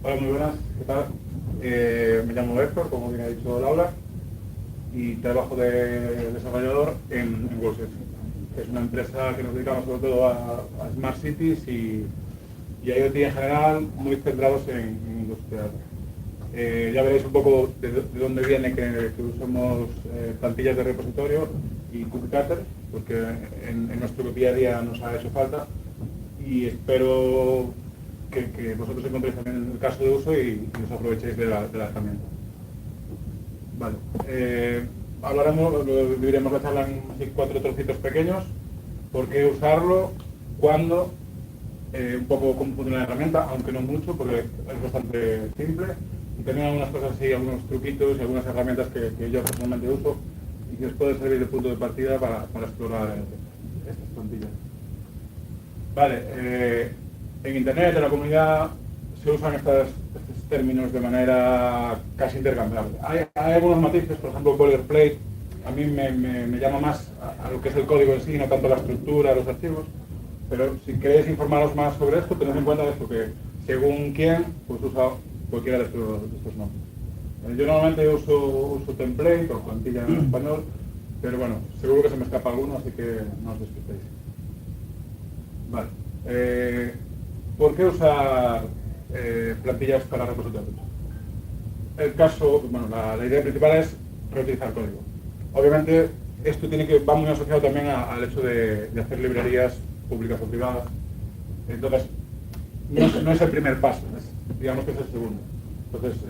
Hola, muy buenas, ¿qué tal? Me llamo Héctor, como bien ha dicho Laura, y trabajo de desarrollador en Wallset. Es una empresa que nos dedicamos sobre todo a Smart Cities y a IoT en general, muy centrados en industrial. Ya veréis un poco de dónde viene que usemos plantillas de repositorio y cookie cutter, porque en nuestro día a día nos ha hecho falta, y espero que vosotros encontréis también el caso de uso y os aprovechéis de la herramienta. Vale. Dividiremos la charla en así 4 trocitos pequeños. ¿Por qué usarlo? ¿Cuándo? Un poco cómo funciona la herramienta, aunque no mucho, porque es bastante simple. Y también algunas cosas así, algunos truquitos y algunas herramientas que yo personalmente uso y que os pueden servir de punto de partida para explorar estas plantillas. Vale, en Internet, en la comunidad, se usan estos términos de manera casi intercambiable. Hay algunos matices, por ejemplo, boilerplate, a mí me llama más a lo que es el código en sí, no tanto la estructura, los archivos, pero si queréis informaros más sobre esto, tened en cuenta esto, que según quién, pues usa cualquiera de estos nombres. Yo normalmente uso template o plantilla en español, pero bueno, seguro que se me escapa alguno, así que no os despistéis. Vale. ¿Por qué usar plantillas para repositorios? El caso, bueno, la idea principal es reutilizar código. Obviamente, esto va muy asociado también al hecho de hacer librerías públicas o privadas. Entonces, no es el primer paso, digamos que es el segundo. Entonces,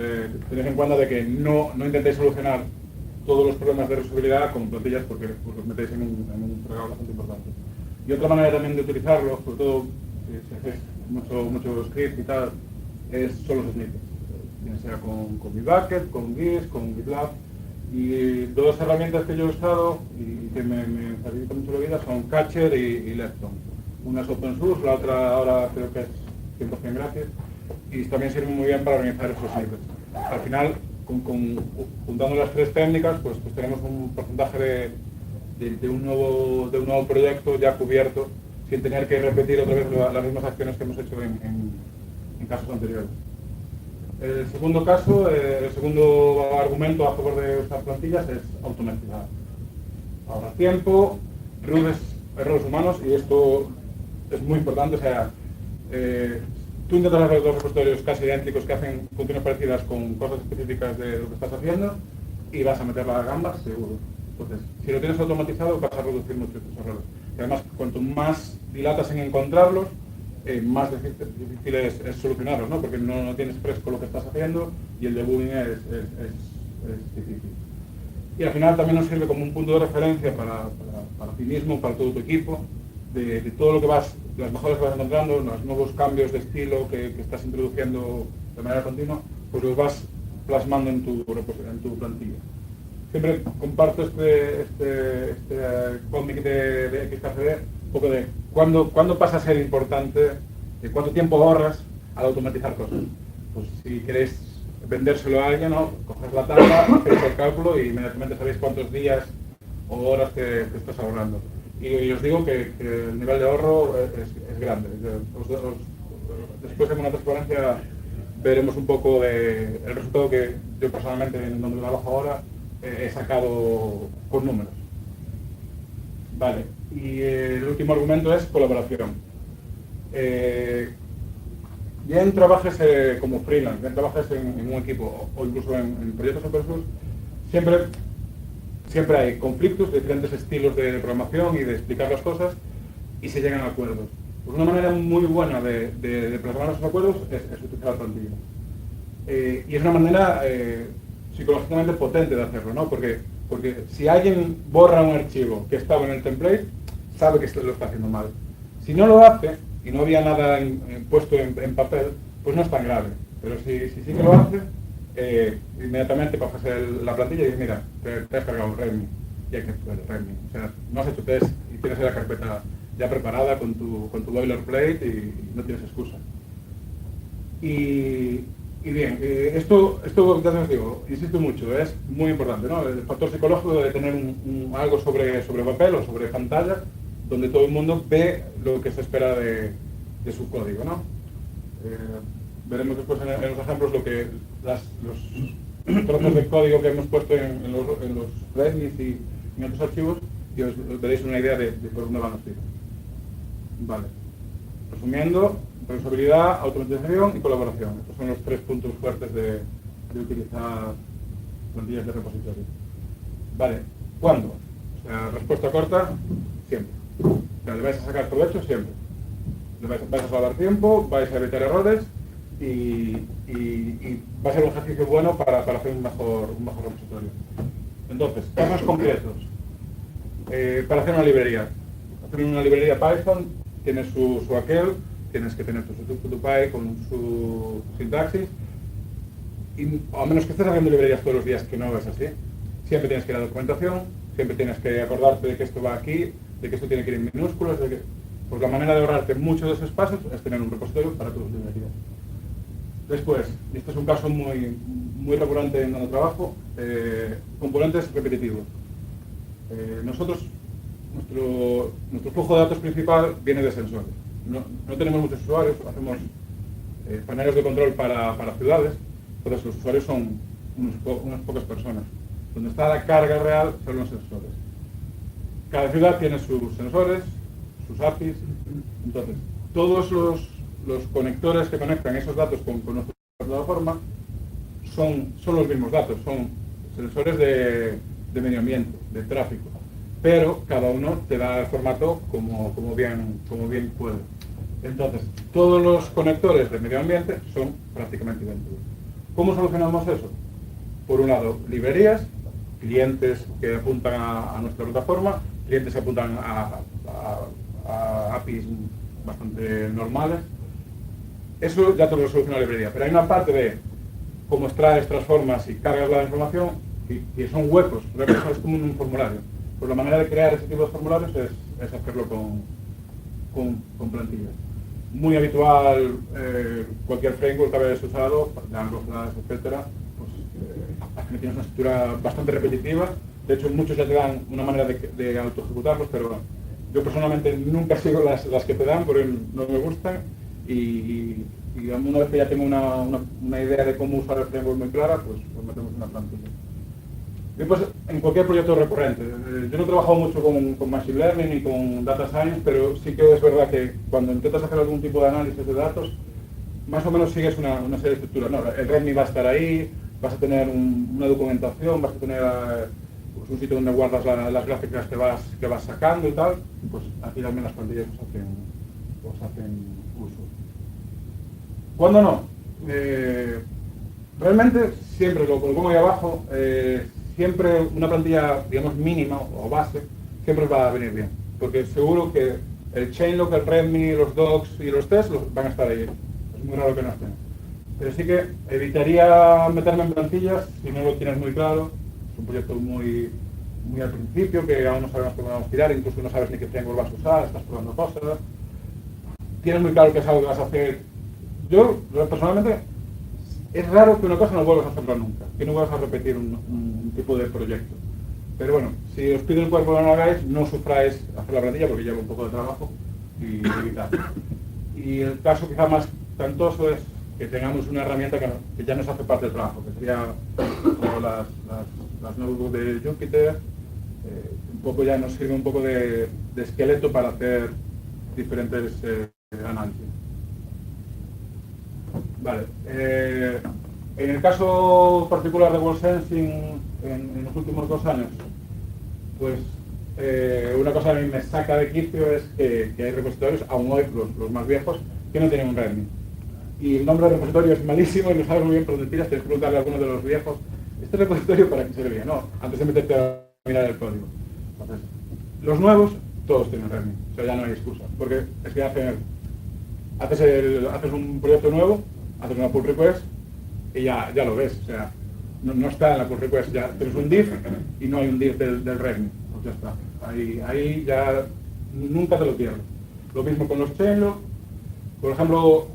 tened en cuenta de que no intentéis solucionar todos los problemas de reusabilidad con plantillas porque os metéis en un fregado bastante importante. Y otra manera también de utilizarlo, sobre todo si hacéis mucho script y tal, son los snippets. Bien sea con Bitbucket, con Git, con GitLab. Y dos herramientas que yo he usado y que me facilitan mucho la vida son Catcher y Lepton. Una es open source, la otra ahora creo que es 100% gratis y también sirve muy bien para organizar esos snippets. Al final, juntando las tres técnicas, pues tenemos un porcentaje de un nuevo proyecto ya cubierto sin tener que repetir otra vez las mismas acciones que hemos hecho en casos anteriores. El segundo caso, el segundo argumento a favor de usar plantillas es automatizar. Ahorras tiempo, reduces errores humanos y esto es muy importante. O sea, tú intentas hacer dos repositorios casi idénticos que hacen funciones parecidas con cosas específicas de lo que estás haciendo y vas a meter la gamba seguro. Entonces, si lo tienes automatizado vas a reducir mucho tus errores. Y además, cuanto más dilatas en encontrarlos, más difícil es solucionarlos, ¿no? Porque no tienes fresco lo que estás haciendo y el debugging es difícil. Y al final también nos sirve como un punto de referencia para ti mismo, para todo tu equipo, de todo lo que las mejoras que vas encontrando, los nuevos cambios de estilo que estás introduciendo de manera continua, pues los vas plasmando en tu plantilla. Siempre comparto este cómic de XKCD, un poco de ¿cuándo pasa a ser importante, de cuánto tiempo ahorras al automatizar cosas. Pues si queréis vendérselo a alguien, ¿no? Coges la tabla, hacéis el cálculo y inmediatamente sabéis cuántos días o horas que estás ahorrando. Y os digo que el nivel de ahorro es grande. Después en una transparencia veremos un poco el resultado que yo personalmente en donde trabajo ahora he sacado con números. Vale, y el último argumento es colaboración. Bien trabajes como freelance, bien trabajes en un equipo o incluso en proyectos open source, siempre hay conflictos de diferentes estilos de programación y de explicar las cosas y se llegan a acuerdos. Pues una manera muy buena de plasmar esos acuerdos es utilizar la plantilla. Y es una manera psicológicamente potente de hacerlo, ¿no? Porque si alguien borra un archivo que estaba en el template, sabe que lo está haciendo mal. Si no lo hace y no había nada puesto en papel, pues no es tan grave. Pero si sí que lo hace, inmediatamente pasas la plantilla y dices, mira, te has cargado README. Y hay que hacer README. O sea, no has hecho test y tienes la carpeta ya preparada con tu boilerplate y no tienes excusa. Y bien, esto ya os digo, insisto mucho, es muy importante, ¿no? El factor psicológico de tener algo sobre papel o sobre pantalla, donde todo el mundo ve lo que se espera de su código, ¿no? veremos después en los ejemplos lo que los trozos de código que hemos puesto en los readmes y en otros archivos, y os veréis una idea de por dónde van los tiros. Vale. Resumiendo, reusabilidad, automatización y colaboración. Estos son los 3 puntos fuertes de utilizar plantillas de repositorio. Vale. ¿Cuándo? O sea, respuesta corta, siempre. O sea, le vais a sacar provecho siempre. Vais a salvar tiempo, vais a evitar errores y va a ser un ejercicio bueno para hacer un mejor repositorio. Entonces, casos concretos. Para hacer una librería. Hacer una librería Python tiene su aquel, tienes que tener tu PyPy con su sintaxis, y a menos que estés haciendo librerías todos los días, que no es así, siempre tienes que ir a la documentación, siempre tienes que acordarte de que esto va aquí, de que esto tiene que ir en minúsculas, pues la manera de ahorrarte muchos de esos pasos es tener un repositorio para tus librerías. Después, y este es un caso muy recurrente en donde trabajo, componentes repetitivos. Nosotros, nuestro flujo de datos principal viene de sensores. No tenemos muchos usuarios, hacemos paneles de control para ciudades, entonces los usuarios son unas pocas personas. Donde está la carga real son los sensores. Cada ciudad tiene sus sensores, sus APIs, entonces todos los conectores que conectan esos datos con nuestra plataforma son los mismos datos, son sensores de medio ambiente, de tráfico, pero cada uno te da el formato como bien puede. Entonces, todos los conectores de medio ambiente son prácticamente idénticos. ¿Cómo solucionamos eso? Por un lado, librerías, clientes que apuntan a nuestra plataforma, clientes que apuntan a APIs bastante normales. Eso ya te lo soluciona la librería, pero hay una parte de cómo extraes, transformas y cargas la información y son huecos, es como un formulario. Pues la manera de crear ese tipo de formularios es hacerlo con plantillas. Muy habitual, cualquier framework que hayas usado, Django, Flash, etcétera, pues tienes una estructura bastante repetitiva. De hecho, muchos ya te dan una manera de auto-ejecutarlos, pero yo personalmente nunca sigo las que te dan porque no me gustan. Y una vez que ya tengo una idea de cómo usar el framework muy clara, pues metemos una plantilla. Y pues en cualquier proyecto recurrente. Yo no he trabajado mucho con Machine Learning ni con Data Science, pero sí que es verdad que cuando intentas hacer algún tipo de análisis de datos, más o menos sigues una serie de estructuras. No, el README va a estar ahí, vas a tener una documentación, vas a tener pues un sitio donde guardas las gráficas que vas sacando y tal. Pues aquí también las plantillas os hacen uso. ¿Cuándo no? Realmente siempre lo pongo ahí abajo. Siempre una plantilla, digamos, mínima o base, siempre os va a venir bien. Porque seguro que el chainlock, el readme, los docs y los tests van a estar ahí. Es muy raro que no estén. Pero sí que evitaría meterme en plantillas si no lo tienes muy claro. Es un proyecto muy al principio, que aún no sabemos cómo vamos a tirar, incluso no sabes ni qué framework vas a usar, estás probando cosas. Tienes muy claro qué es algo que vas a hacer. Yo, personalmente, es raro que una cosa no vuelvas a hacerla nunca, que no vuelvas a repetir un tipo de proyecto. Pero bueno, si os pido el cuerpo que no lo hagáis, no sufráis hacer la plantilla porque lleva un poco de trabajo y evitar. Y el caso quizá más cantoso es que tengamos una herramienta que ya nos hace parte del trabajo, que sería como las notebooks de Jupyter, un poco ya nos sirve un poco de esqueleto para hacer diferentes análisis. Vale. En el caso particular de World Sensing, en los últimos 2 años, pues una cosa que a mí me saca de quicio es que hay repositorios, aún hoy los más viejos, que no tienen un README. Y el nombre del repositorio es malísimo y no sabes muy bien por dónde tiras, tienes que preguntarle a alguno de los viejos, ¿este repositorio para qué servía? No, antes de meterte a mirar el código. Entonces, los nuevos, todos tienen README, o sea, ya no hay excusa, porque es que haces un proyecto nuevo, haces una pull request y ya lo ves, o sea, no está en la pull request, ya tienes un div y no hay un div del README, pues ya está, ahí ya nunca te lo pierdes. Lo mismo con los chainlock, por ejemplo,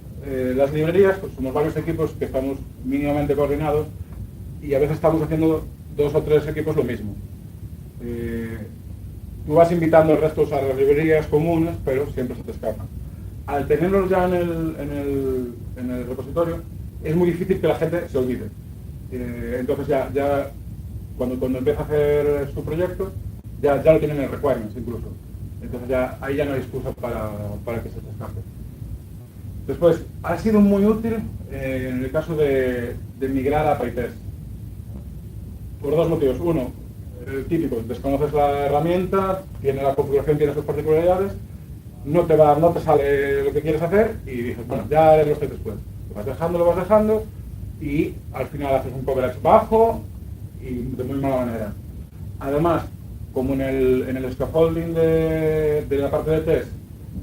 las librerías, pues somos varios equipos que estamos mínimamente coordinados y a veces estamos haciendo 2 o 3 equipos lo mismo. Tú vas invitando al resto a usar las librerías comunes, pero siempre se te escapan. al tenerlos ya en el repositorio, es muy difícil que la gente se olvide. Entonces ya cuando empieza a hacer su proyecto, ya lo tienen en requirements incluso. Entonces ahí ya no hay excusa para que se te escape. Después, ha sido muy útil en el caso de migrar a PyTest. Por dos motivos. Uno, el típico, desconoces la herramienta, tiene la configuración, tiene sus particularidades, no te sale lo que quieres hacer y dices, bueno, ya haré los test después. Lo vas dejando y al final haces un coverage bajo y de muy mala manera. Además, como en el scaffolding de la parte de test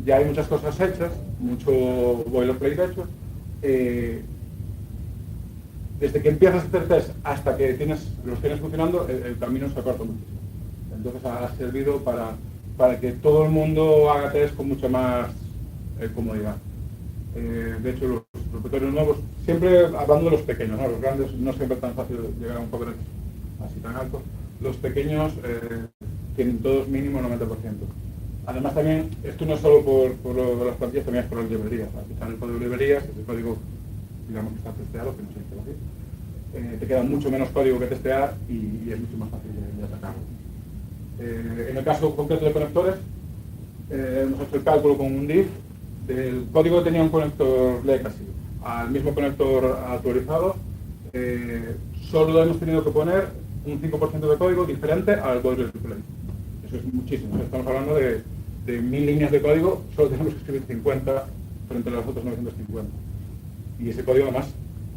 ya hay muchas cosas hechas, mucho boilerplate hecho, desde que empiezas a hacer test hasta que los tienes funcionando, el camino se acorta muchísimo. Entonces ha servido para que todo el mundo haga test con mucha más comodidad. De hecho, los repositorios nuevos, siempre hablando de los pequeños, ¿no? Los grandes no siempre es tan fácil llegar a un coverage así tan alto. Los pequeños tienen todos mínimo 90%. Además también, esto no es solo por las plantillas, también es por las librerías. Aquí está el código de librerías, es el código, digamos, que está testeado, que no sé qué decir. Te queda mucho menos código que testear y es mucho más fácil de atacarlo. En el caso concreto de conectores, hemos hecho el cálculo con un div. Del código que tenía un conector legacy al mismo conector actualizado, solo hemos tenido que poner un 5% de código diferente al boilerplate. Eso es muchísimo. Estamos hablando de 1000 líneas de código, solo tenemos que escribir 50 frente a los otros 950. Y ese código además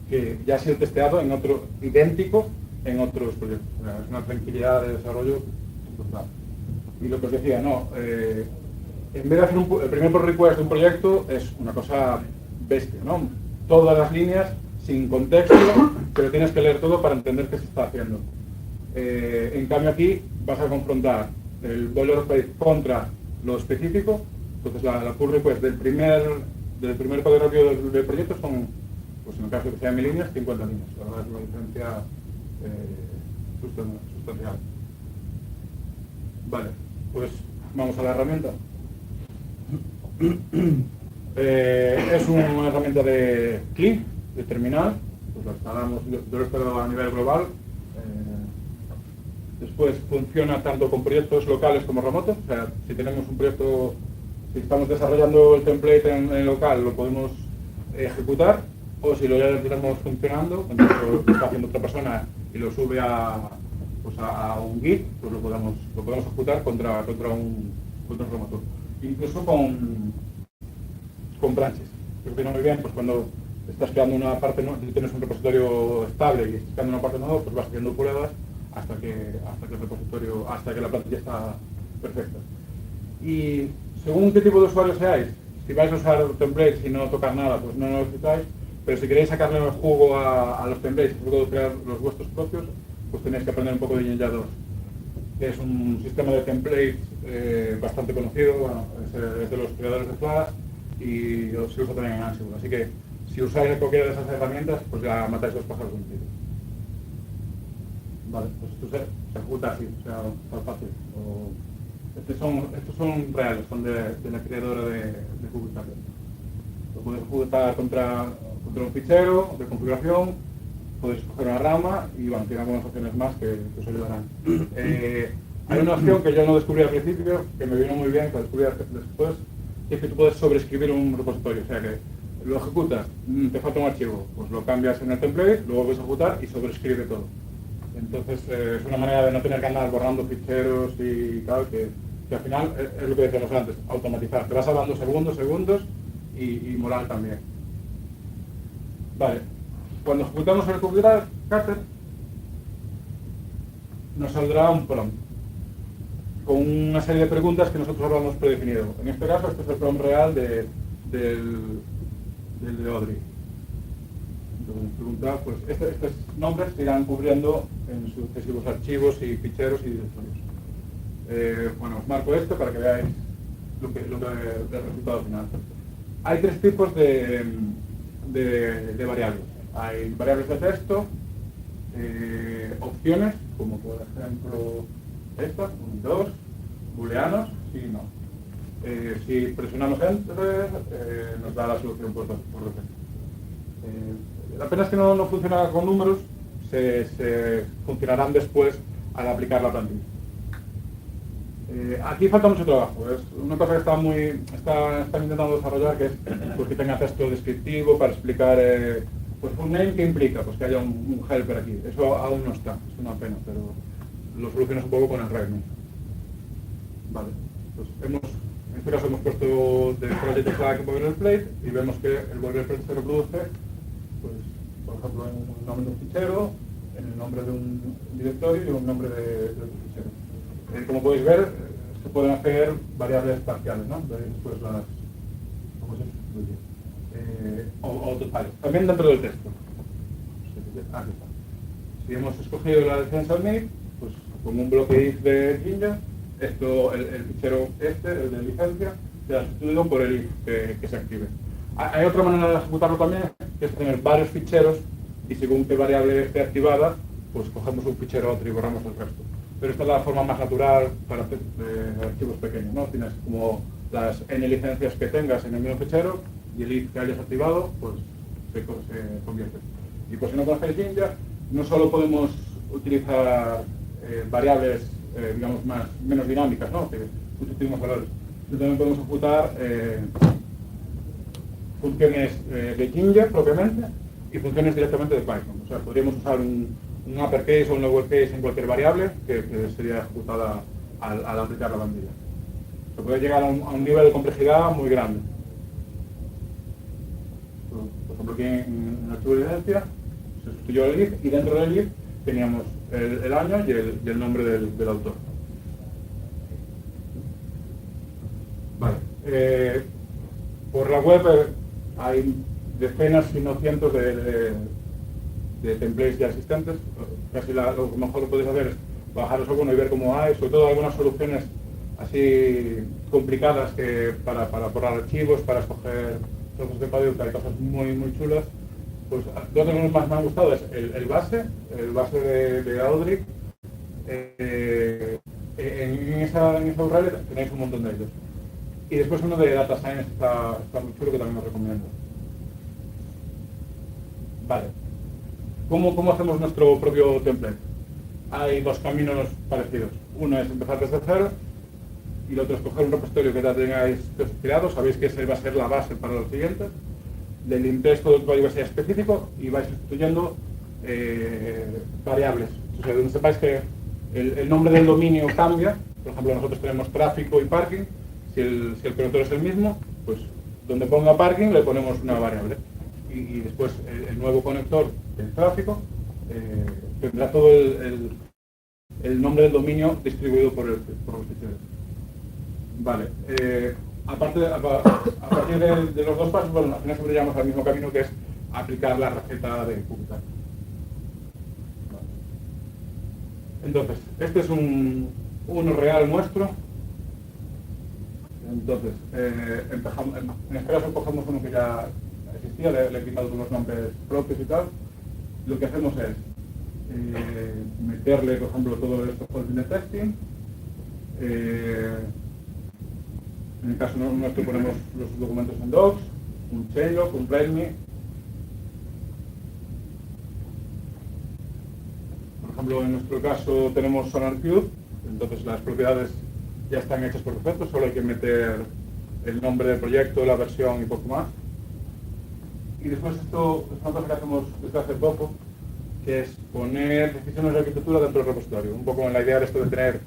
que ya ha sido testeado en otro idéntico en otros proyectos. O sea, es una tranquilidad de desarrollo brutal. Y lo que os decía, en vez de hacer el primer pull request de un proyecto es una cosa bestia, ¿no? Todas las líneas sin contexto, pero tienes que leer todo para entender qué se está haciendo. En cambio aquí vas a confrontar el boilerplate contra lo específico. Entonces la pull request del primer código review del proyecto son, pues en el caso de que sea 1000 líneas, 50 líneas. La verdad es una diferencia sustancial. Vale, pues vamos a la herramienta. Es una herramienta de CLI, de terminal, pues la instalamos, yo lo he instalado a nivel global. Después funciona tanto con proyectos locales como remotos, o sea, si tenemos un proyecto, si estamos desarrollando el template en local, lo podemos ejecutar, o si lo ya tenemos funcionando, entonces lo está haciendo otra persona y lo sube a un Git, pues lo podemos ejecutar contra un remoto. Incluso con branches. Creo que muy bien, pues cuando estás creando una parte nueva, si tienes un repositorio estable y estás creando una parte nueva, pues vas haciendo pruebas hasta que la plantilla está perfecta. Y según qué tipo de usuario seáis, si vais a usar templates y no tocar nada, pues no lo necesitáis, pero si queréis sacarle el jugo a los templates y sobre todo crear los vuestros propios, pues tenéis que aprender un poco de Ninja 2, que es un sistema de templates bastante conocido, bueno, es de los creadores de Flash y se usa también en Ansible. Así que si usáis cualquiera de esas herramientas, pues ya matáis dos pájaros de un tiro. Vale, pues esto se ejecuta así, o sea, tan fácil. Estos son reales, son de la creadora de Google Tablet. Lo podéis ejecutar contra un fichero de configuración, podéis coger una rama y bueno, tiene algunas opciones más que os ayudarán. Hay una opción que yo no descubrí al principio, que me vino muy bien, que descubrí después, y es que tú puedes sobreescribir un repositorio, o sea que lo ejecutas, te falta un archivo, pues lo cambias en el template, luego vuelves a ejecutar y sobreescribe todo. Entonces es una manera de no tener que andar borrando ficheros y tal, que al final es lo que decíamos antes, automatizar. Te vas hablando segundos y moral también. Vale, cuando ejecutamos el cubectl, nos saldrá un prompt con una serie de preguntas que nosotros hablamos predefinido. En este caso, este es el prompt real del de Audrey. Entonces, pregunta, pues estos nombres se irán cubriendo en sucesivos archivos y ficheros y directorios. Bueno, os marco esto para que veáis lo que el resultado final. Hay tres tipos de variables. Hay variables de texto, opciones, como por ejemplo estas, 1 y 2, booleanos, sí y no. Si presionamos Enter, nos da la solución por defecto. La pena es que no funciona con números, se funcionarán después al aplicar la plantilla. Aquí falta mucho trabajo. Es una cosa que están intentando desarrollar, que es pues, que tenga texto descriptivo para explicar pues un name que implica pues, que haya un helper aquí. Eso aún no está, es una pena, pero lo solucionas un poco con el README. Vale, pues en este caso hemos puesto de project flag boilerplate y vemos que el boilerplate se reproduce, pues, por ejemplo, en un nombre de un fichero, en el nombre de un directorio y un nombre de otro fichero. Como podéis ver, se pueden hacer variables parciales, ¿no? Después ¿cómo se distribuye? O totales. También dentro del texto. Aquí está. Si hemos escogido la defensa init, pues como un bloque if de Jinja, el fichero el de licencia, se ha sustituido por el if que se active. Hay otra manera de ejecutarlo también, que es tener varios ficheros y según qué variable esté activada, pues cogemos un fichero otro y borramos el resto. Pero esta es la forma más natural para hacer archivos pequeños, ¿no? Tienes como las n licencias que tengas en el mismo fichero y el if que hayas activado, pues se convierte. Y pues si no conocéis Jinja, no solo podemos utilizar variables, digamos, menos dinámicas, ¿no? Que sustituimos valores, sino también podemos ejecutar funciones de Jinja propiamente y funciones directamente de Python. O sea, podríamos usar un uppercase o un lowercase en cualquier variable que sería ejecutada al aplicar la bandilla. Se puede llegar a un nivel de complejidad muy grande. Por ejemplo, aquí en el archivo de licencia se sustituyó el if y dentro del if teníamos el año y el nombre del autor. Vale. Por la web hay decenas, si no cientos de templates ya existentes. Casi lo mejor que podéis hacer es bajaros alguno y ver cómo hay, sobre todo algunas soluciones así complicadas que para borrar archivos, para escoger trozos de código, que hay cosas muy chulas. Pues dos de los más me han gustado es el base de Audric. En esa URL tenéis un montón de ellos. Y después uno de Data Science está muy chulo, que también os recomiendo. Vale. ¿Cómo hacemos nuestro propio template? Hay dos caminos parecidos. Uno es empezar desde cero y el otro es coger un repositorio que ya tengáis creado. Sabéis que ese va a ser la base para los siguientes. Le limpiáis todo el código que sea específico y vais sustituyendo variables. O sea, donde sepáis que el nombre del dominio cambia. Por ejemplo, nosotros tenemos tráfico y parking. Si el conector es el mismo, pues donde ponga parking le ponemos una variable. Y después el nuevo conector del tráfico tendrá todo el nombre del dominio distribuido por los ficheros. Vale. A partir de los dos pasos, bueno, al final siempre llegamos al mismo camino, que es aplicar la receta de ejecutar. Vale. Entonces, este es uno real nuestro. Entonces, en este caso cogemos uno que ya existía, le he quitado todos los nombres propios y tal. Lo que hacemos es meterle, por ejemplo, todo esto con de testing. En el caso nuestro ponemos los documentos en docs, un changelog, un readme. Por ejemplo, en nuestro caso tenemos SonarQube, entonces las propiedades ya están hechas por defecto, solo hay que meter el nombre del proyecto, la versión y poco más. Y después esto es una cosa que hacemos desde hace poco, que es poner decisiones de arquitectura dentro del repositorio. Un poco en la idea de esto de tener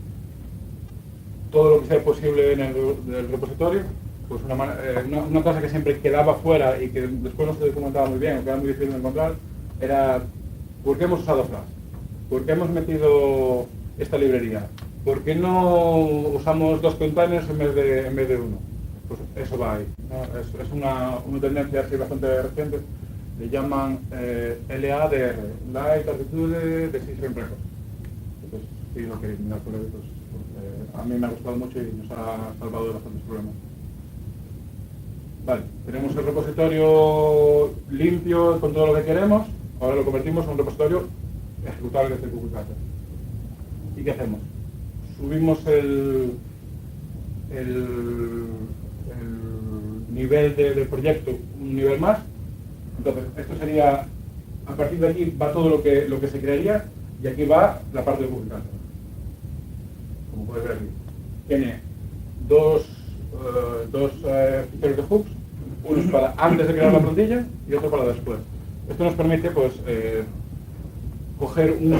todo lo que sea posible en el repositorio, pues una cosa que siempre quedaba fuera y que después no se documentaba muy bien, o que era muy difícil de encontrar, era ¿por qué hemos usado Flash? ¿Por qué hemos metido esta librería? ¿Por qué no usamos dos containers en vez de uno? Pues eso va ahí, ¿no? Es una tendencia así bastante reciente, le llaman LADR, Light Attitude Decision Record. Entonces, si lo queréis mirar por ahí, pues a mí me ha gustado mucho y nos ha salvado de bastantes problemas. Vale, tenemos el repositorio limpio con todo lo que queremos, ahora lo convertimos en un repositorio ejecutable desde Google Kata. ¿Y qué hacemos? Subimos el nivel del proyecto un nivel más. Entonces, esto sería, a partir de aquí va todo lo que se crearía, y aquí va la parte de publicar. Como podéis ver aquí. Tiene dos ficheros de hooks, unos para antes de crear la plantilla y otro para después. Esto nos permite, pues, coger un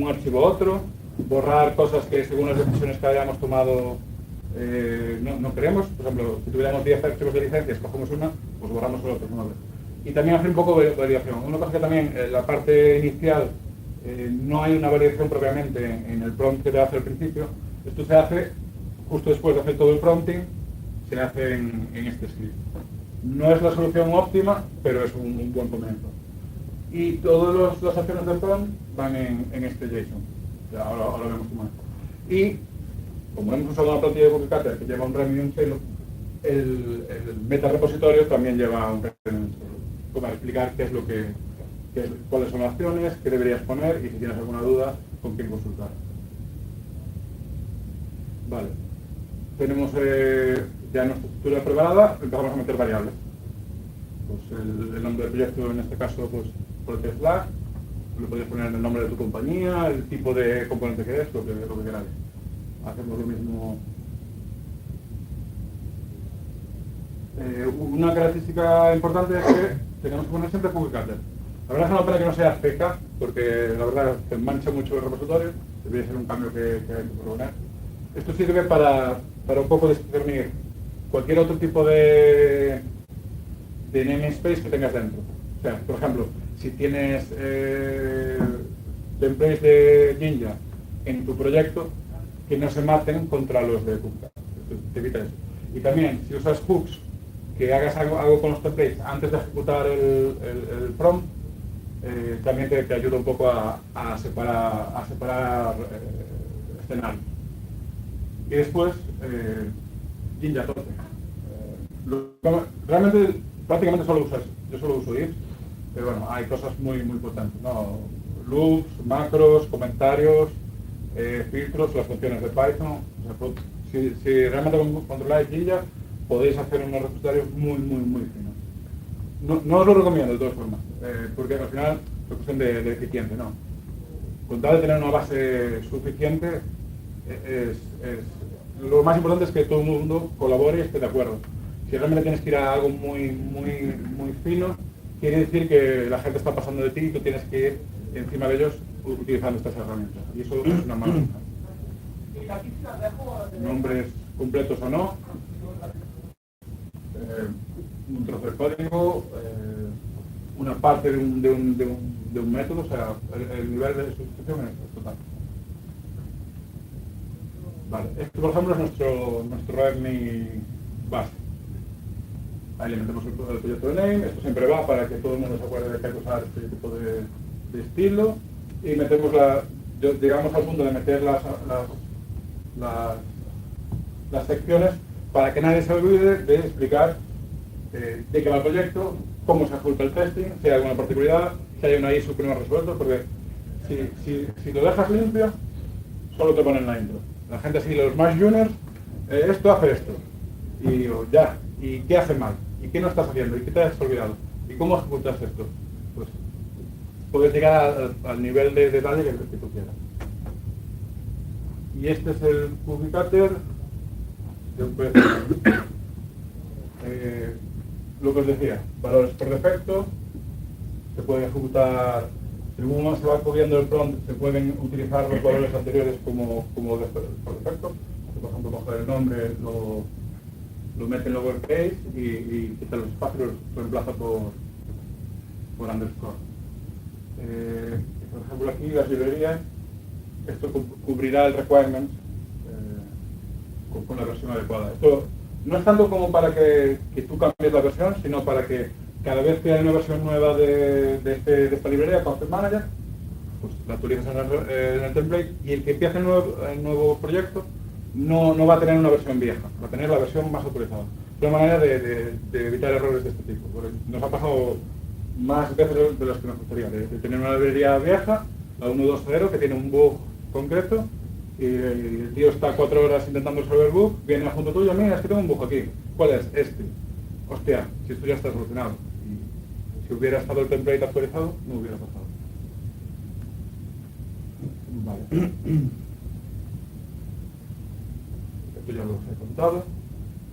archivo a otro, borrar cosas que según las decisiones que hayamos tomado no queremos. Por ejemplo, si tuviéramos 10 archivos de licencia, escogemos una, pues borramos el otro. Y también hacer un poco de validación. Una cosa que también, en la parte inicial, no hay una validación propiamente en el prompt que te hace al principio. Esto se hace justo después de hacer todo el prompting, se hace en este script. No es la solución óptima, pero es un buen comienzo. Y todas las acciones del prompt van en este JSON. Ya, ahora vemos cómo es. Y como hemos usado una plantilla de Buckecutter que lleva un REM y un Taylor, el meta repositorio también lleva un REM y un Taylor, para explicar cuáles son las acciones, qué deberías poner y si tienes alguna duda, con quién consultar. Vale. Tenemos ya nuestra estructura preparada, empezamos a meter variables. Pues el nombre del proyecto, en este caso, pues Project Slack, le podéis poner el nombre de tu compañía, el tipo de componente que es, lo que queráis. Hacemos lo mismo. Una característica importante es que tenemos que poner siempre Buckecutter. La verdad es una pena que no sea CK, porque la verdad te mancha mucho el repositorio, debería ser un cambio que hay que proponer. Esto sirve para un poco discernir cualquier otro tipo de namespace que tengas dentro. O sea, por ejemplo, si tienes templates de Jinja en tu proyecto, que no se maten contra los de Buckecutter. Te evita eso. Y también, si usas hooks, que hagas algo con los templates antes de ejecutar el prompt, también te ayuda un poco a separar escenarios. Y después, Jinja tope. Realmente, prácticamente yo solo uso ifs, pero bueno, hay cosas muy potentes, ¿no? Loops, macros, comentarios, filtros, las funciones de Python. O sea, si realmente controláis Jinja, podéis hacer unos repositorios muy finos. No os lo recomiendo de todas formas, porque al final es cuestión de eficiencia, ¿no? Con tal de tener una base suficiente, lo más importante es que todo el mundo colabore y esté de acuerdo. Si realmente tienes que ir a algo muy fino, quiere decir que la gente está pasando de ti y tú tienes que ir encima de ellos utilizando estas herramientas. Y eso es una mala cosa. Nombres completos o no, un trozo de código, una parte de un método, o sea, el nivel de sustitución es total. Vale, este por ejemplo es nuestro README base. Ahí le metemos el proyecto de name, esto siempre va para que todo el mundo se acuerde de que hay que usar este tipo de estilo, y metemos llegamos al punto de meter las secciones para que nadie se olvide de explicar de qué va el proyecto, cómo se ejecuta el testing, si hay alguna particularidad, si hay una ISO que no ha resuelto, porque si lo dejas limpio, solo te ponen la intro. La gente sigue los más juniors, esto hace esto, y digo, ya, ¿y qué hace mal? ¿Y qué no estás haciendo? ¿Y qué te has olvidado? ¿Y cómo ejecutas esto? Pues puedes llegar al nivel de detalle que tú quieras. Y este es el Buckecutter de un proyecto. Lo que os decía, valores por defecto, se puede ejecutar, según se va cogiendo el prompt, se pueden utilizar los valores anteriores como por defecto. Por ejemplo, coger el nombre, lo mete en lowercase y quita los espacios, lo reemplaza por underscore. Por ejemplo, aquí las librerías, esto cubrirá el requirement con la versión adecuada. Esto no es tanto como para que tú cambies la versión, sino para que cada vez que hay una versión nueva de esta librería, Concept Manager, pues la actualizas en el template, y el que empiece el nuevo proyecto no va a tener una versión vieja, va a tener la versión más actualizada. Es una manera de evitar errores de este tipo, porque nos ha pasado más veces de las que nos gustaría, de tener una librería vieja, la 1.2.0, que tiene un bug concreto, y el tío está 4 horas intentando resolver el bug, viene junto tuyo, mira, es que tengo un bug aquí. ¿Cuál es? Este. Hostia, si esto ya está solucionado. Y si hubiera estado el template actualizado, no hubiera pasado. Vale. Esto ya lo os he contado.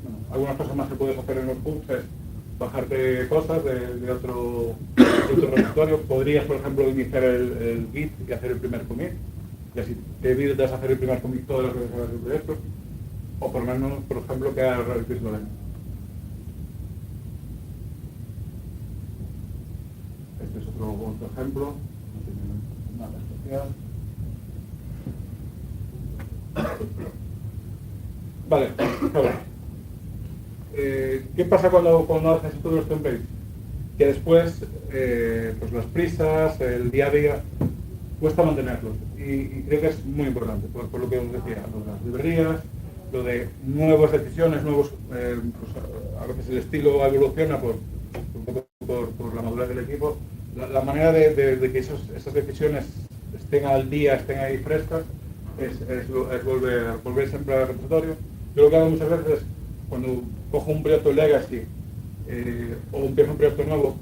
Bueno, algunas cosas más que puedes hacer en los hooks es bajarte cosas de otro repositorio. Podrías, por ejemplo, iniciar el Git y hacer el primer commit. Y así te evitas hacer el primer commit todas las veces que hagas el proyecto. O por lo menos, por ejemplo, que hagas el request line. Este es otro ejemplo. No tiene nada especial. Vale, claro. ¿Qué pasa cuando haces todos los templates? Que después, pues las prisas, el día a día, cuesta mantenerlos. Y creo que es muy importante, por lo que os decía, lo de las librerías, lo de nuevas decisiones, nuevos, pues a veces el estilo evoluciona un poco por la madurez del equipo. La manera de que esas decisiones estén al día, estén ahí frescas, es volver siempre al repositorio. Yo lo que hago muchas veces es, cuando cojo un proyecto legacy o empiezo un proyecto nuevo,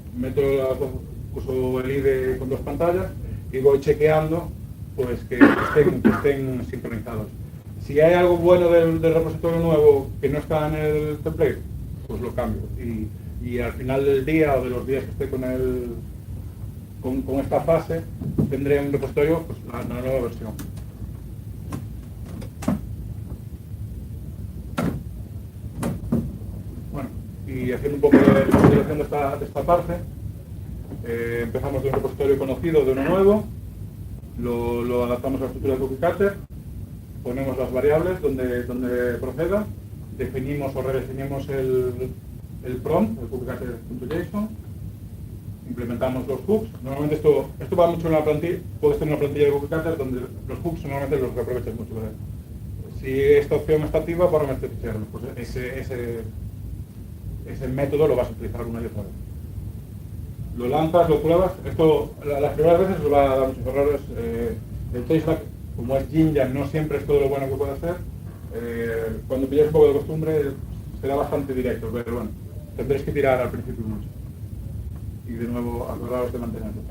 uso el IDE con 2 pantallas y voy chequeando pues que estén sincronizados. Si hay algo bueno del repositorio nuevo que no está en el template, pues lo cambio. Y al final del día o de los días que esté con esta fase, tendré un repositorio, pues la nueva versión. Bueno, y haciendo un poco de continuación de esta parte, empezamos de un repositorio conocido, de uno nuevo, lo adaptamos a la estructura de cookie cutter, ponemos las variables donde proceda, definimos o redefinimos el prompt, el cookiecutter.json, implementamos los hooks. Normalmente esto va mucho en la plantilla, puedes tener una plantilla de cookie cutter donde los hooks normalmente los aprovechas mucho, ¿verdad? Si esta opción está activa, para meter ficheros, pues ese método lo vas a utilizar una y otra vez. Lo lanzas, lo pruebas. Esto, las primeras veces os va a dar muchos errores. El traceback, como es Jinja, no siempre es todo lo bueno que puede hacer. Cuando pilláis un poco de costumbre, será bastante directo, pero bueno, tendréis que tirar al principio mucho. Y de nuevo, acordaros de mantenerlo.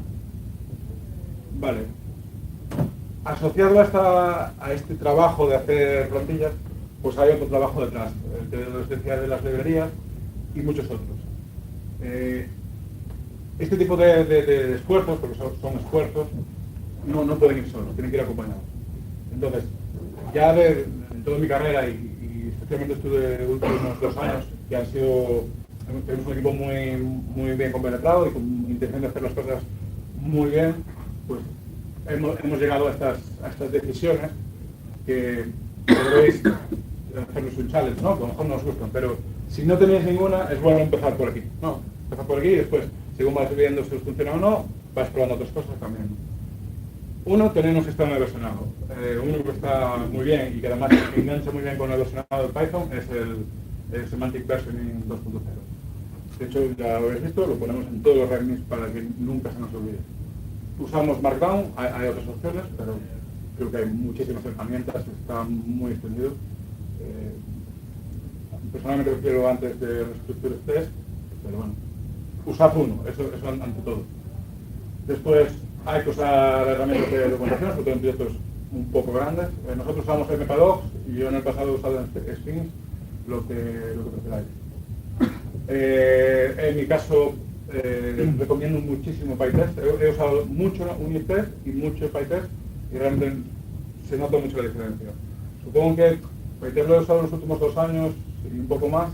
Vale. Asociado a este trabajo de hacer plantillas, pues hay otro trabajo detrás, el que os decía de las librerías y muchos otros. Este tipo de esfuerzos, porque son esfuerzos, no pueden ir solos, tienen que ir acompañados. Entonces, ya en toda mi carrera y especialmente estos últimos 2 años, que han sido, tenemos un equipo muy bien compenetrado y con intención de hacer las cosas muy bien, pues hemos llegado a estas decisiones que podréis hacernos un challenge, ¿no? Que a lo mejor no os gustan, pero si no tenéis ninguna, es bueno empezar por aquí, ¿no? Empezar por aquí y después, según vais viendo si os funciona o no, vais probando otras cosas también. Uno, tener un sistema de versionado. Uno que está muy bien y que además engancha muy bien con el versionado de Python es el Semantic Versioning 2.0. De hecho, ya lo habéis visto, lo ponemos en todos los readmes para que nunca se nos olvide. Usamos Markdown, hay otras opciones, pero creo que hay muchísimas herramientas, está muy extendido. Personalmente prefiero antes de reestructurar test, pero bueno, usad uno, eso ante todo. Después hay que usar herramientas de documentación, sobre todo en proyectos un poco grandes. Nosotros usamos MPdocs y yo en el pasado he usado Sphinx, lo que preferáis. En mi caso, recomiendo muchísimo PyTest. He usado mucho Unitest y mucho PyTest y realmente se nota mucho la diferencia. Supongo que PyTest lo he usado en los últimos 2 años y un poco más.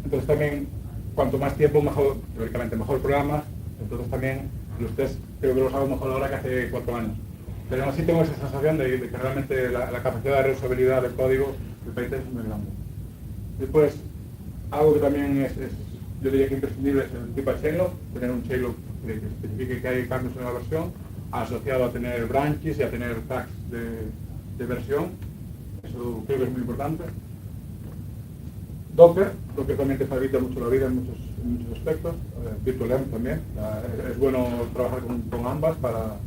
Entonces también, cuanto más tiempo, mejor, teóricamente mejor programa. Entonces también los test creo que los hago mejor ahora que hace 4 años. Pero aún así tengo esa sensación de que realmente la capacidad de reusabilidad del código del PyTest es muy grande. Después, algo que también yo diría que imprescindible es el tipo de changelog, tener un changelog que especifique que hay cambios en la versión, asociado a tener branches y a tener tags de versión. Eso creo que es muy importante. Docker también te facilita mucho la vida en muchos aspectos. Virtualenv también. Es bueno trabajar con ambas para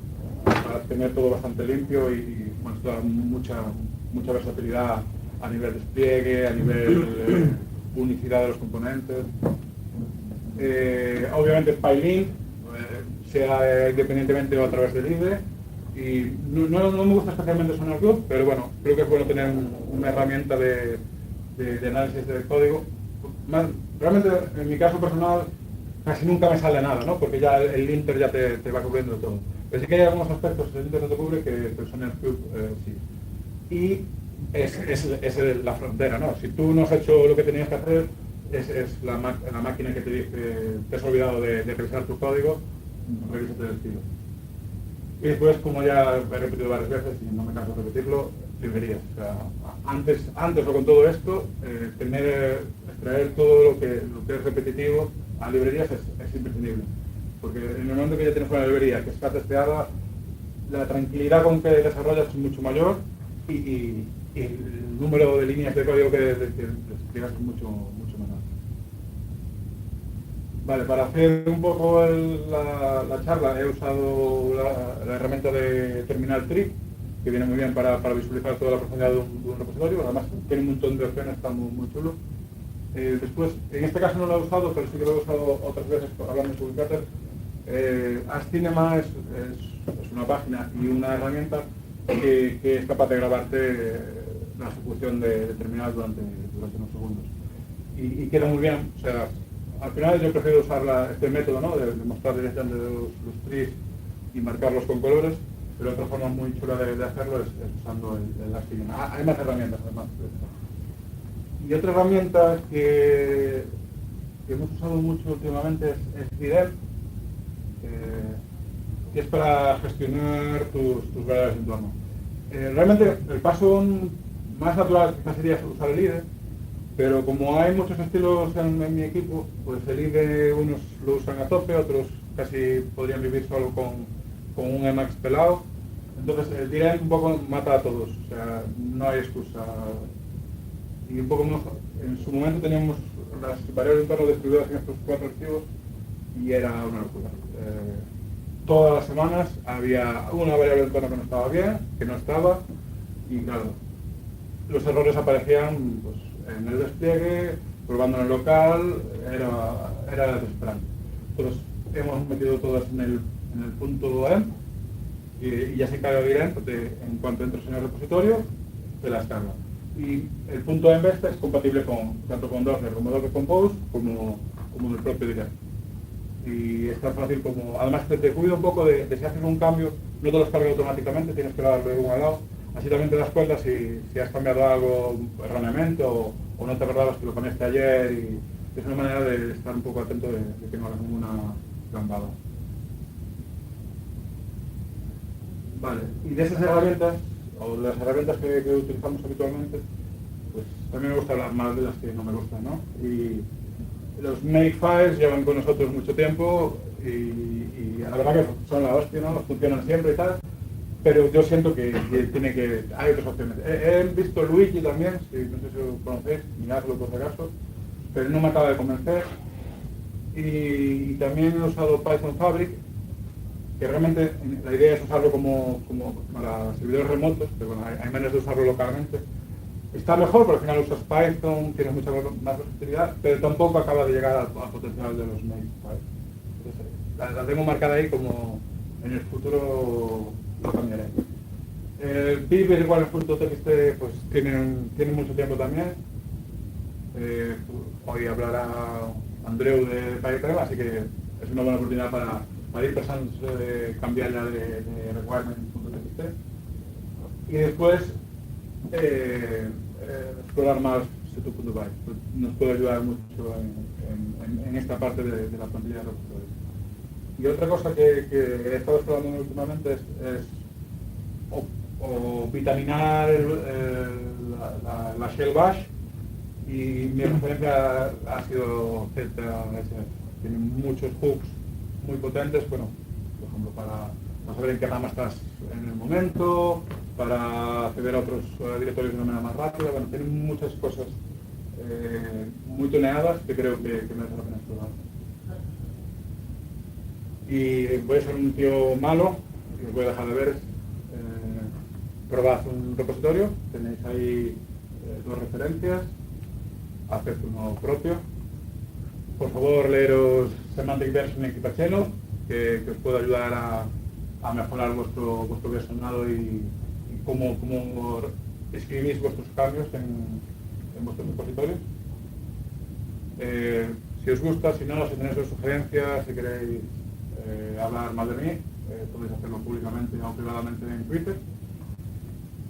tener todo bastante limpio y muestra mucha versatilidad a nivel despliegue, a nivel unicidad de los componentes. Obviamente PyLink, sea independientemente o a través del IDE, y no me gusta especialmente SonarCube, pero bueno, creo que es bueno tener una herramienta de análisis del código. Realmente, en mi caso personal, casi nunca me sale nada, ¿no? Porque ya el linter ya te va cubriendo todo. Pero sí que hay algunos aspectos que el linter no te cubre que el SonarCube sí. Y es la frontera, ¿no? Si tú no has hecho lo que tenías que hacer, es la máquina que te dice, te has olvidado de revisar tu código, revísate el estilo. Y después, como ya he repetido varias veces y no me canso de repetirlo, librerías. O sea, antes o con todo esto, extraer todo lo que es repetitivo a librerías es imprescindible. Porque en el momento que ya tienes una librería que está testeada, la tranquilidad con que desarrollas es mucho mayor y el número de líneas de código que despliegas es mucho menor. Vale, para hacer un poco la charla he usado la herramienta de Terminal Tree, que viene muy bien para visualizar toda la profundidad de un repositorio. Además tiene un montón de opciones, está muy chulo. Después, en este caso no lo he usado, pero sí que lo he usado otras veces hablando de Publicator. AskCinema es una página y una herramienta que es capaz de grabarte la ejecución de terminal durante unos segundos. Y queda muy bien. O sea, al final yo prefiero usar este método, ¿no? de mostrar directamente los trees y marcarlos con colores, pero otra forma muy chula de hacerlo es usando el AskCinema. Hay más herramientas además. Y otra herramienta que hemos usado mucho últimamente es Videl, que es para gestionar tus variables de entorno. Realmente el paso más natural quizás sería usar el IDE, pero como hay muchos estilos en mi equipo, pues el IDE unos lo usan a tope, otros casi podrían vivir solo con un Emacs pelado. Entonces el direct un poco mata a todos, o sea, no hay excusa. Y un poco en su momento teníamos las variables de entorno distribuidas en estos 4 archivos y era una locura. Todas las semanas había una variable de entorno que no estaba bien, que no estaba, y claro, los errores aparecían pues, en el despliegue, probando en el local, era desesperante. Entonces hemos metido todas en el punto .env y ya se encarga direct en cuanto entres en el repositorio, te las carga. Y el punto env es compatible tanto con Docker como Docker Compose como en el propio direct. Y es tan fácil como, además te cuida un poco de si haces un cambio, no te los carga automáticamente, tienes que darle un al lado. Así también te das cuenta si has cambiado algo erróneamente o no te acordabas que lo cambiaste ayer, y es una manera de estar un poco atento de que no hagas ninguna gambada. Vale, y de esas herramientas, o de las herramientas que utilizamos habitualmente, pues también me gusta hablar más de las que no me gustan, ¿no? Y los Makefiles llevan con nosotros mucho tiempo y la verdad que son la hostia, ¿no? Funcionan siempre y tal, pero yo siento que hay otras opciones. He visto Luigi también, no sé si lo conocéis, miradlo por si acaso, pero no me acaba de convencer. Y también he usado Python Fabric, que realmente la idea es usarlo como para servidores remotos, pero bueno, hay maneras de usarlo localmente. Está mejor, porque al final usas Python, tienes mucha más versatilidad, pero tampoco acaba de llegar al potencial de los Makefiles. Entonces, la tengo marcada ahí como en el futuro lo cambiaré. El pip igual el .txt pues tiene mucho tiempo también. Hoy hablará Andreu de PyTrem, así que es una buena oportunidad para ir pensando cambiar ya de requirement.txt. Y después explorar más Setup.by. Nos puede ayudar mucho en esta parte de la plantilla de repositorios. Y otra cosa que he estado explorando últimamente es o vitaminar la shell bash, y mi referencia ha sido ZSF. Tiene muchos hooks muy potentes, bueno, por ejemplo, para saber en qué rama estás en el momento, para acceder a otros directorios de una manera más rápida. Bueno, tiene muchas cosas muy tuneadas que creo que merece la pena explorar. Y voy a ser un tío malo, y os voy a dejar de ver. probad un repositorio, tenéis ahí 2 referencias, haced uno propio. Por favor, leeros Semantic Versioning y Pachelo, que os puede ayudar a mejorar vuestro versionado y cómo escribís vuestros cambios en vuestro repositorio. Si os gusta, si no, si tenéis sugerencias, si queréis hablar mal de mí, podéis hacerlo públicamente o privadamente en Twitter.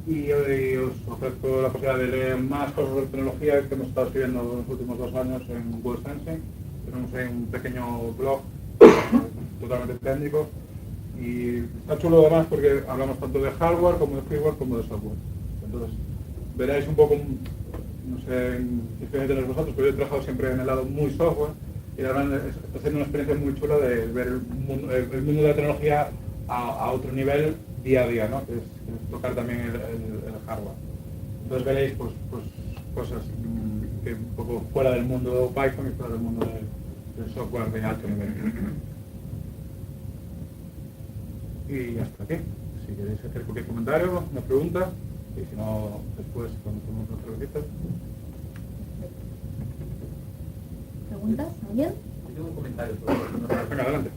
Y os ofrezco la posibilidad de leer más cosas de tecnología que hemos estado escribiendo en los últimos 2 años en Google Sensing. Tenemos ahí un pequeño blog totalmente técnico y está chulo además porque hablamos tanto de hardware como de freeware como de software. Entonces veréis un poco, no sé qué experiencia tenéis vosotros, pero yo he trabajado siempre en el lado muy software y la verdad está siendo una experiencia muy chula de ver el mundo de la tecnología a otro nivel día a día, ¿no? Que es tocar también el hardware. Entonces veréis pues cosas que un poco fuera del mundo Python y fuera del mundo del software de alto nivel. Y hasta aquí. Si queréis hacer cualquier comentario, una pregunta, y si no, después cuando tenemos otras preguntas. ¿Preguntas? ¿Alguien? Yo tengo un comentario sobre eso. Venga, adelante.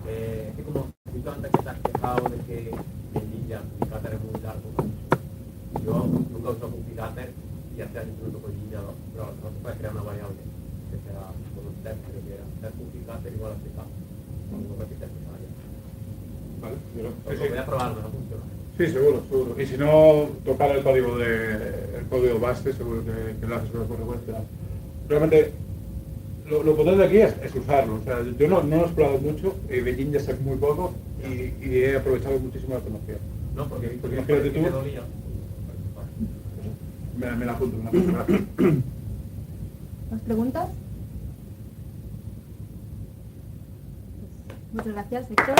Que como visto antes que te has quejado de que el ninja Publicator es muy largo, yo nunca uso Publicator y hace años que no toco el ninja, ¿no? Pero no se puede crear una variable que sea con un test que quiera hacer Publicator igual a CK. No repites esa variable. Vale, Pero voy a probarlo, no funciona. Sí, seguro. Y si no, tocar el código base, seguro que lo haces por recuerdo. Realmente, lo potente de aquí es usarlo. O sea, yo no lo he explorado mucho, de Ninja sé muy poco y he aprovechado muchísimo la tecnología. No, porque imagínate tú. me dolía. Me la apunto, gracias. ¿Más preguntas? Muchas gracias, Víctor.